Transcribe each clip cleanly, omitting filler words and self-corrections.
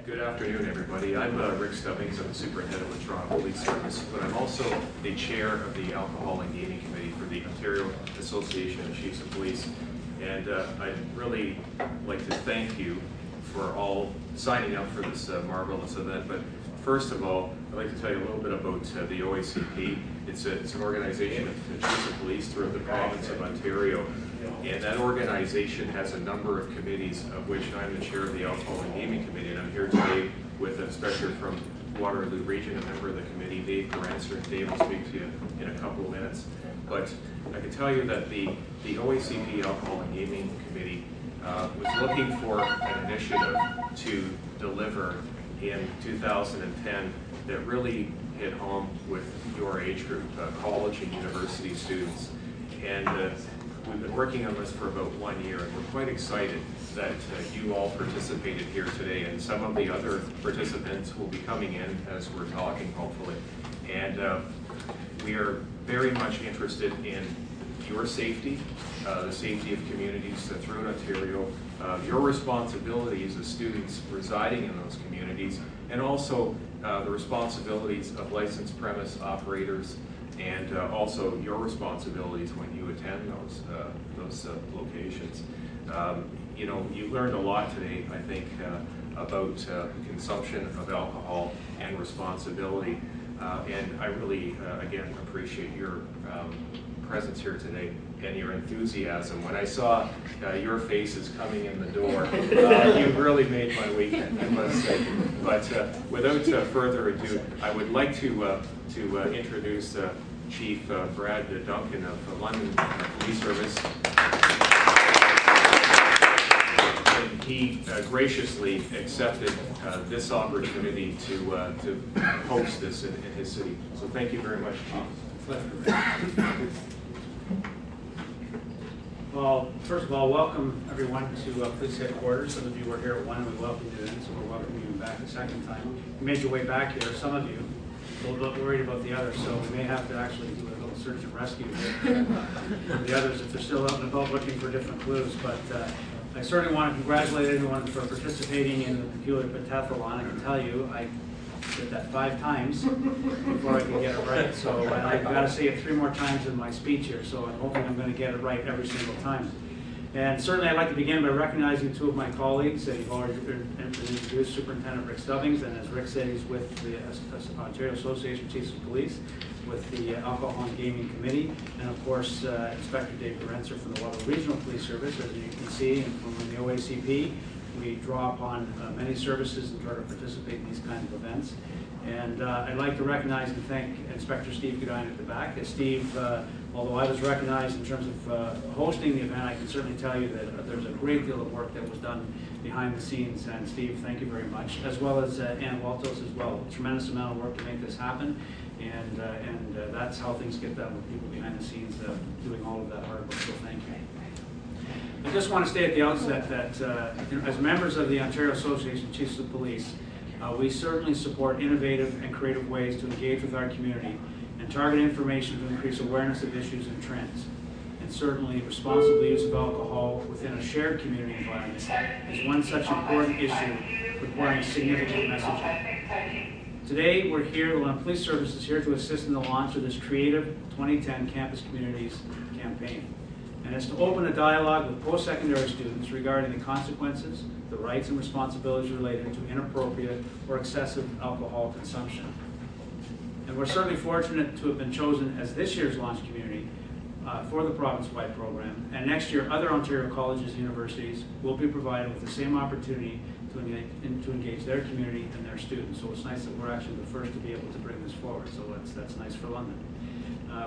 Good afternoon, everybody. I'm Rick Stubbings. I'm the superintendent of the Toronto Police Service, but I'm also the chair of the Alcohol and Gaming Committee for the Ontario Association of Chiefs of Police. And I'd really like to thank you for all signing up for this marvelous event. But first of all, I'd like to tell you a little bit about the OACP. It's an organization of Chiefs of Police throughout the province of Ontario. And that organization has a number of committees, of which I'm the chair of the Alcohol and Gaming Committee. And I'm here today with an inspector from Waterloo Region, a member of the committee, Dave Garanser. And Dave will speak to you in a couple of minutes. But I can tell you that the OACP Alcohol and Gaming Committee was looking for an initiative to deliver in 2010 that really hit home with your age group, college and university students. And we've been working on this for about 1 year, and we're quite excited that you all participated here today, and some of the other participants will be coming in as we're talking, hopefully. And we are very much interested in your safety, the safety of communities throughout Ontario, your responsibilities as students residing in those communities, and also the responsibilities of licensed premise operators, and also your responsibilities when you attend those locations. You know, you learned a lot today, I think, about consumption of alcohol and responsibility. And I really, again, appreciate your presence here today and your enthusiasm. When I saw your faces coming in the door, you really made my weekend, I must say. But without further ado, I would like to introduce Chief Brad Duncan of the London Police Service. And he graciously accepted this opportunity to host this in his city. So thank you very much, Chief. Well, first of all, welcome everyone to police headquarters. Some of you were here at 1 and we welcomed you in, so we're welcoming you back a second time. You made your way back here, some of you, a little bit worried about the others, so we may have to actually do a little search and rescue here. The others, if they're still out and about looking for different clues. But I certainly want to congratulate everyone for participating in the Peculiar Pentathlon. I can tell you, I did that 5 times before I could get it right. So I've got to say it 3 more times in my speech here, so I'm hoping I'm going to get it right every single time. And certainly I'd like to begin by recognizing 2 of my colleagues. You've already introduced Superintendent Rick Stubbings, and as Rick said, he's with the Ontario Association of Chiefs of Police, with the Alcohol and Gaming Committee, and of course Inspector Dave Garanser from the Waterloo Regional Police Service. As you can see, and from the OACP, we draw upon many services and try to participate in these kinds of events. And I'd like to recognize and thank Inspector Steve Godin at the back. Steve, although I was recognized in terms of hosting the event, I can certainly tell you that there's a great deal of work that was done behind the scenes. And Steve, thank you very much, as well as Ann Waltos as well. A tremendous amount of work to make this happen. And that's how things get done, with people behind the scenes doing all of that hard work, so thank you. I just want to state at the outset that as members of the Ontario Association of Chiefs of Police, we certainly support innovative and creative ways to engage with our community and target information to increase awareness of issues and trends. And certainly responsible use of alcohol within a shared community environment is one such important issue requiring significant messaging. Today, we're here, the London Police Service is here to assist in the launch of this creative 2010 Campus Communities campaign. And it's to open a dialogue with post-secondary students regarding the consequences, the rights and responsibilities related to inappropriate or excessive alcohol consumption. And we're certainly fortunate to have been chosen as this year's launch community for the province-wide program. And next year, other Ontario colleges and universities will be provided with the same opportunity to engage their community and their students. So it's nice that we're actually the first to be able to bring this forward. So that's nice for London.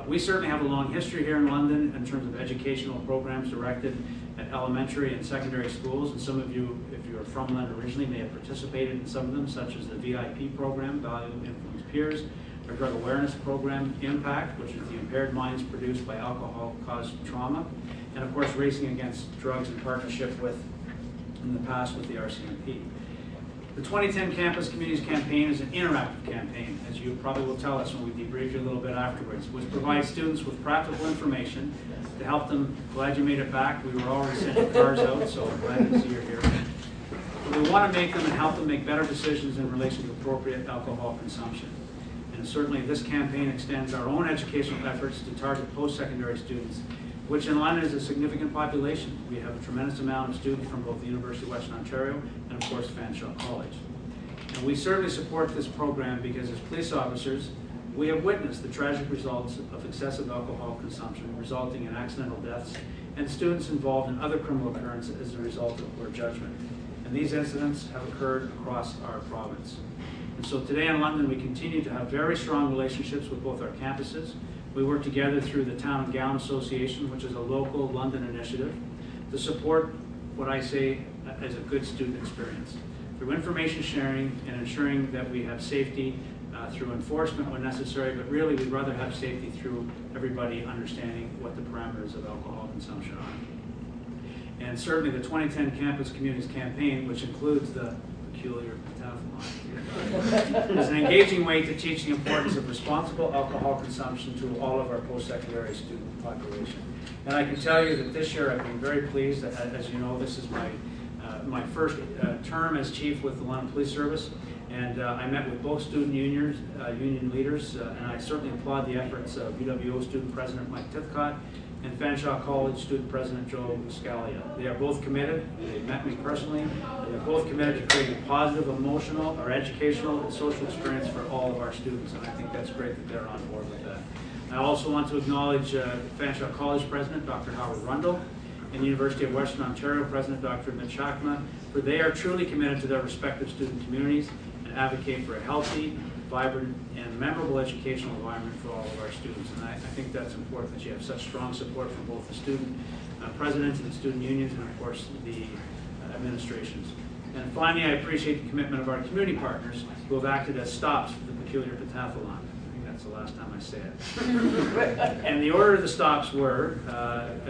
We certainly have a long history here in London in terms of educational programs directed at elementary and secondary schools. And some of you, if you're from London originally, may have participated in some of them, such as the VIP program, Value Influence Peers, our drug awareness program, IMPACT, which is the impaired minds produced by alcohol-caused trauma, and of course Racing Against Drugs in partnership with, in the past, with the RCMP. The 2010 Campus Communities campaign is an interactive campaign, as you probably will tell us when we debrief you a little bit afterwards, which provides students with practical information to help them. Glad you made it back. We were already sending cars out, so glad to see you're here. we want to make them and help them make better decisions in relation to appropriate alcohol consumption. And certainly this campaign extends our own educational efforts to target post-secondary students, which in London is a significant population. We have a tremendous amount of students from both the University of Western Ontario and of course Fanshawe College. And we certainly support this program because as police officers, we have witnessed the tragic results of excessive alcohol consumption resulting in accidental deaths and students involved in other criminal occurrences as a result of poor judgment. And these incidents have occurred across our province. And so today in London, we continue to have very strong relationships with both our campuses. We work together through the Town and Gown Association, which is a local London initiative, to support what I say as a good student experience. Through information sharing and ensuring that we have safety through enforcement when necessary, but really we'd rather have safety through everybody understanding what the parameters of alcohol consumption are. And certainly the 2010 Campus Communities Campaign, which includes the Peculiar Pentathlon, is an engaging way to teach the importance of responsible alcohol consumption to all of our post-secondary student population. And I can tell you that this year I've been very pleased. As you know, this is my first term as chief with the London Police Service. And I met with both student union leaders, and I certainly applaud the efforts of UWO student president Mike Tithcott and Fanshawe College student president Joe Scalia. They are both committed. They met me personally. They are both committed to creating a positive, emotional, or educational and social experience for all of our students, and I think that's great that they're on board with that. I also want to acknowledge Fanshawe College president Dr. Howard Rundle and the University of Western Ontario president Dr. Mitch Hakma, for they are truly committed to their respective student communities advocate for a healthy, vibrant, and memorable educational environment for all of our students. And I think that's important that you have such strong support from both the student presidents and the student unions and, of course, the administrations. And finally, I appreciate the commitment of our community partners who have acted as stops for the Peculiar Pentathlon. I think that's the last time I say it. And the order of the stops were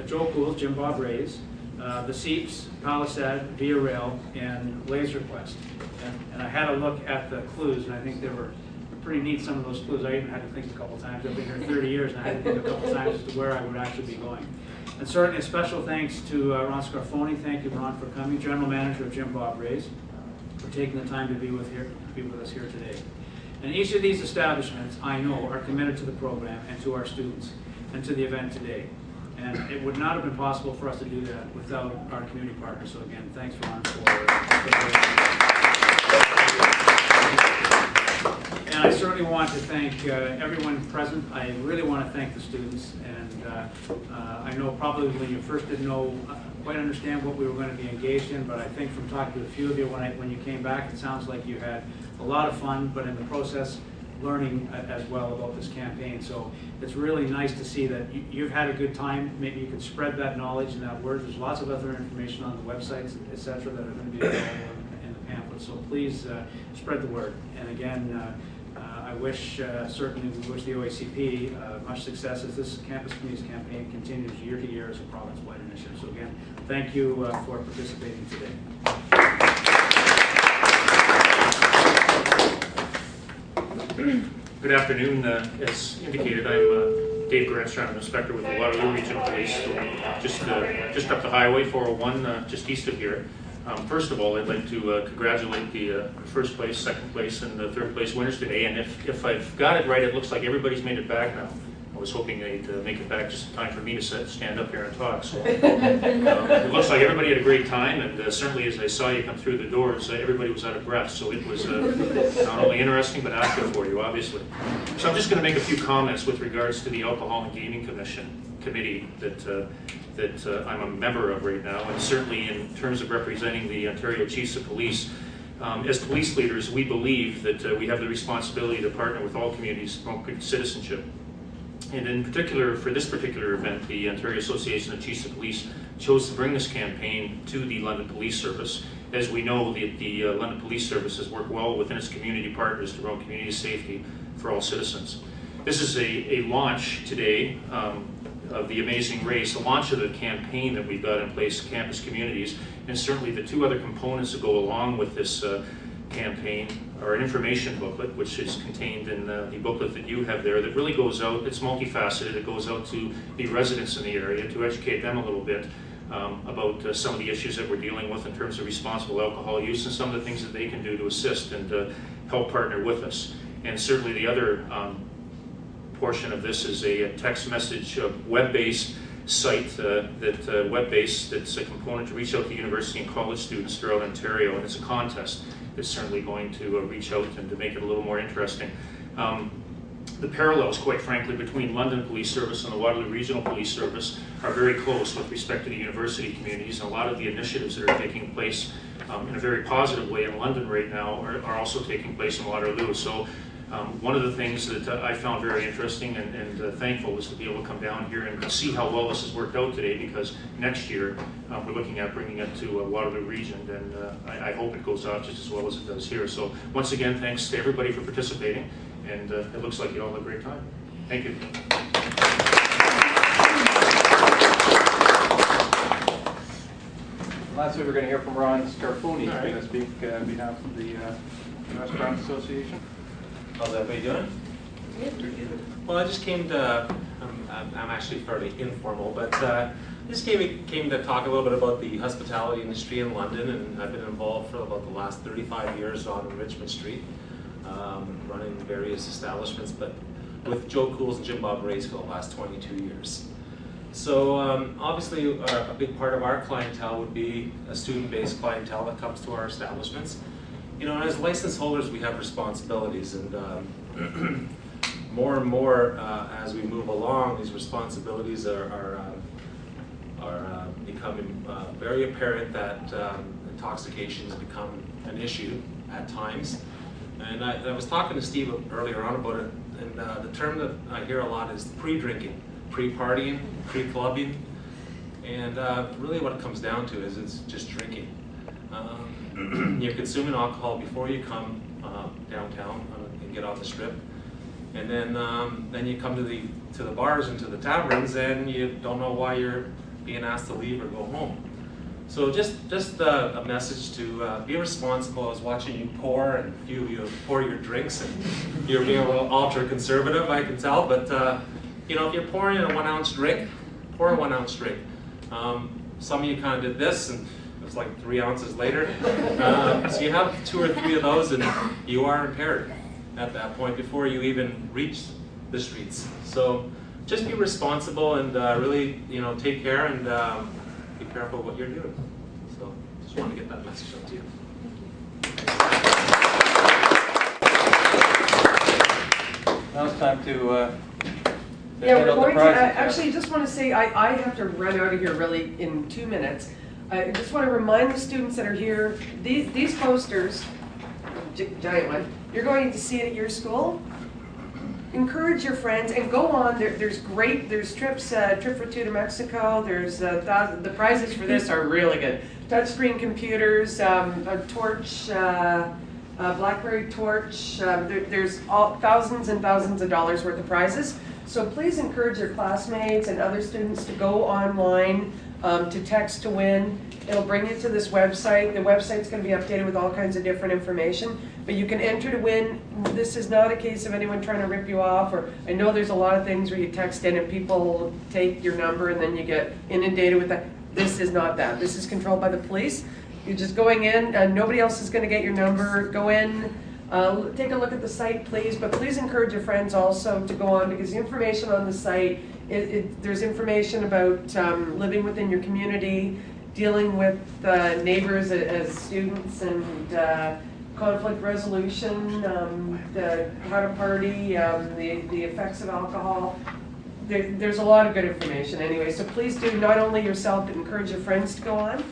Joe Cool, Jim Bob Rays, the Seeps, Palisade, Via Rail, and Laser Quest. And I had a look at the clues, and I think they were pretty neat, some of those clues. I even had to think a couple times. I've been here 30 years, and I had to think a couple times as to where I would actually be going. And certainly a special thanks to Ron Scarfoni. Thank you, Ron, for coming. General Manager of Jim Bob Rays, for taking the time to be with us here today. And each of these establishments, I know, are committed to the program and to our students and to the event today. And it would not have been possible for us to do that without our community partners. So again, thanks, Ron, for and I certainly want to thank everyone present. I really want to thank the students. And I know probably when you first didn't know, quite understand what we were going to be engaged in, but I think from talking to a few of you when you came back, it sounds like you had a lot of fun, but in the process, learning as well about this campaign. So it's really nice to see that you've had a good time. Maybe you can spread that knowledge and that word. There's lots of other information on the websites, etc., that are going to be available in the pamphlet. So please spread the word. And again, I wish, certainly we wish the OACP much success as this Campus Communities campaign continues year to year as a province-wide initiative. So again, thank you for participating today. Good afternoon. As indicated, I'm Dave Grantstrand, I'm an inspector with the Waterloo Regional Police, so just up the highway, 401, just east of here. First of all, I'd like to congratulate the first place, second place, and the third place winners today. And if I've got it right, it looks like everybody's made it back now. I was hoping they'd make it back just in time for me to stand up here and talk. So it looks like everybody had a great time, and certainly as I saw you come through the doors, everybody was out of breath. So it was not only interesting, but active for you, obviously. So I'm just going to make a few comments with regards to the Alcohol and Gaming Committee that I'm a member of right now, and certainly in terms of representing the Ontario Chiefs of Police. As police leaders, we believe that we have the responsibility to partner with all communities to promote good citizenship. And in particular, for this particular event, the Ontario Association of Chiefs of Police chose to bring this campaign to the London Police Service. As we know, the London Police Service has worked well within its community partners to promote community safety for all citizens. This is a launch today of the Amazing Race, the launch of the campaign that we've got in place, Campus Communities, and certainly the two other components that go along with this campaign are an information booklet, which is contained in the booklet that you have there, that really goes out, it's multifaceted, it goes out to the residents in the area to educate them a little bit about some of the issues that we're dealing with in terms of responsible alcohol use and some of the things that they can do to assist and help partner with us. And certainly the other portion of this is a text message web-based site that's a component to reach out to university and college students throughout Ontario, and it's a contest that's certainly going to reach out and to make it a little more interesting. The parallels, quite frankly, between London Police Service and the Waterloo Regional Police Service are very close with respect to the university communities, and a lot of the initiatives that are taking place in a very positive way in London right now are also taking place in Waterloo. So one of the things that I found very interesting and thankful was to be able to come down here and see how well this has worked out today, because next year we're looking at bringing it to Waterloo Region, and I hope it goes out just as well as it does here. So once again, thanks to everybody for participating, and it looks like you all had a great time. Thank you. Lastly, we're going to hear from Ron Scarfoni, who's going to speak on behalf of the Restaurant Association. How's everybody doing? Well, I just came to, I'm actually fairly informal, but I just came to talk a little bit about the hospitality industry in London, and I've been involved for about the last 35 years on Richmond Street, running various establishments, but with Joe Cools and Jim Bob Ray's for the last 22 years. So obviously a big part of our clientele would be a student-based clientele that comes to our establishments. You know, as license holders, we have responsibilities, and more and more as we move along, these responsibilities are becoming very apparent that intoxication has become an issue at times. And I was talking to Steve earlier on about it, and the term that I hear a lot is pre-drinking, pre-partying, pre-clubbing, and really what it comes down to is it's just drinking. You're consuming alcohol before you come downtown and get off the strip, and then you come to the bars and to the taverns, and you don't know why you're being asked to leave or go home. So just a message to be responsible. I was watching you pour, and a few of you pour your drinks, and you're being a little ultra conservative, I can tell. But you know, if you're pouring a 1 ounce drink, pour a 1 ounce drink. Some of you kind of did this, and it was like 3 ounces later. So you have 2 or 3 of those, and you are impaired at that point before you even reach the streets. So just be responsible and really, you know, take care and be careful what you're doing. So just want to get that message out to you. Now it's time to yeah, hand we're out the going to, prizes. actually just want to say, I have to run out of here really in 2 minutes. I just want to remind the students that are here, these posters, giant one, you're going to see it at your school. Encourage your friends and go on. There's trips, trip for 2 to Mexico. There's the prizes for this are really good. Touchscreen computers, a torch, BlackBerry torch. There's thousands and thousands of dollars worth of prizes. So please encourage your classmates and other students to go online, to text to win. It'll bring you to this website. The website's going to be updated with all kinds of different information. But you can enter to win. This is not a case of anyone trying to rip you off. Or I know there's a lot of things where you text in and people take your number and then you get inundated with that. This is not that. This is controlled by the police. You're just going in, and nobody else is going to get your number. Go in, take a look at the site, please. But please encourage your friends also to go on, because the information on the site, there's information about living within your community, dealing with neighbors as students, and conflict resolution, how to party, the effects of alcohol. There's a lot of good information anyway, so please do not only yourself, but encourage your friends to go on.